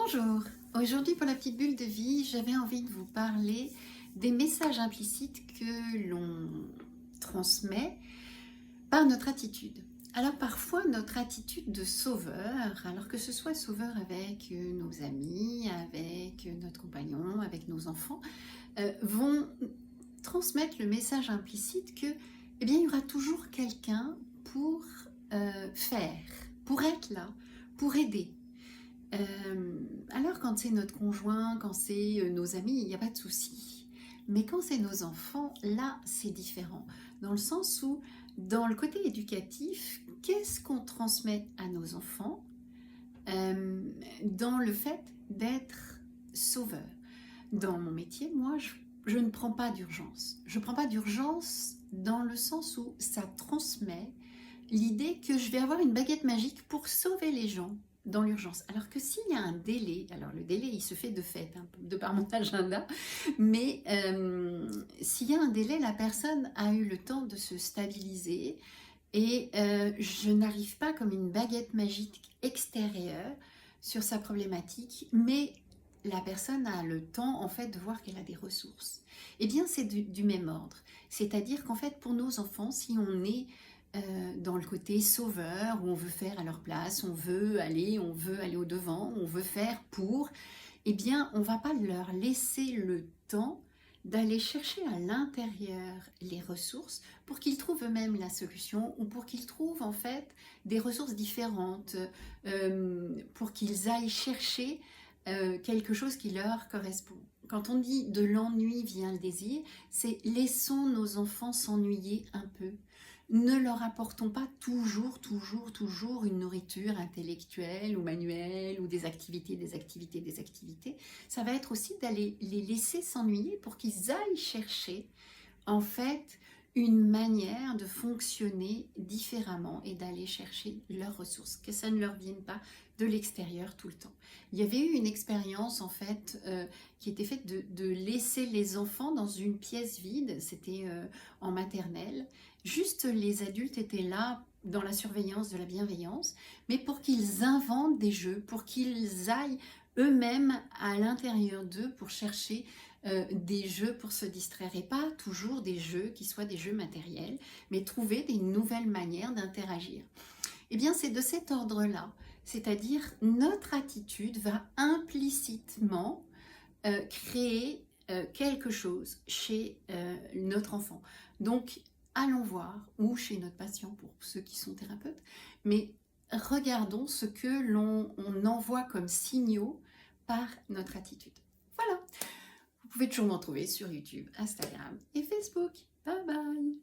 Bonjour, aujourd'hui pour la petite bulle de vie, j'avais envie de vous parler des messages implicites que l'on transmet par notre attitude. Alors parfois notre attitude de sauveur, alors que ce soit sauveur avec nos amis, avec notre compagnon, avec nos enfants, vont transmettre le message implicite que, eh bien, il y aura toujours quelqu'un pour faire, pour être là, pour aider. Alors quand c'est notre conjoint, quand c'est nos amis, il n'y a pas de souci. Mais quand c'est nos enfants, là c'est différent. Dans le sens où, dans le côté éducatif, qu'est-ce qu'on transmet à nos enfants dans le fait d'être sauveur? Dans mon métier, moi, je ne prends pas d'urgence. Je ne prends pas d'urgence dans le sens où ça transmet l'idée que je vais avoir une baguette magique pour sauver les gens dans l'urgence. Alors que s'il y a un délai, alors le délai il se fait de fait, hein, de par mon agenda, mais s'il y a un délai, la personne a eu le temps de se stabiliser et je n'arrive pas comme une baguette magique extérieure sur sa problématique, mais la personne a le temps en fait de voir qu'elle a des ressources. Eh bien c'est du même ordre, c'est-à-dire qu'en fait pour nos enfants, si on est dans le côté sauveur, où on veut faire à leur place, on veut aller au-devant, on veut faire pour, eh bien, on ne va pas leur laisser le temps d'aller chercher à l'intérieur les ressources pour qu'ils trouvent eux-mêmes la solution ou pour qu'ils trouvent en fait des ressources différentes, pour qu'ils aillent chercher quelque chose qui leur correspond. Quand on dit de l'ennui vient le désir, c'est laissons nos enfants s'ennuyer un peu. Ne leur apportons pas toujours une nourriture intellectuelle ou manuelle ou des activités. Ça va être aussi d'aller les laisser s'ennuyer pour qu'ils aillent chercher en fait une manière de fonctionner différemment et d'aller chercher leurs ressources, que ça ne leur vienne pas de l'extérieur tout le temps. Il y avait eu une expérience en fait qui était faite de laisser les enfants dans une pièce vide, c'était en maternelle, juste les adultes étaient là dans la surveillance de la bienveillance, mais pour qu'ils inventent des jeux, pour qu'ils aillent eux-mêmes à l'intérieur d'eux pour chercher des jeux pour se distraire, et pas toujours des jeux qui soient des jeux matériels, mais trouver des nouvelles manières d'interagir. Eh bien c'est de cet ordre-là, c'est-à-dire notre attitude va implicitement créer quelque chose chez notre enfant. Donc allons voir, ou chez notre patient pour ceux qui sont thérapeutes, mais regardons ce que l'on envoie comme signaux par notre attitude. Voilà. Vous pouvez toujours m'en trouver sur YouTube, Instagram et Facebook. Bye bye!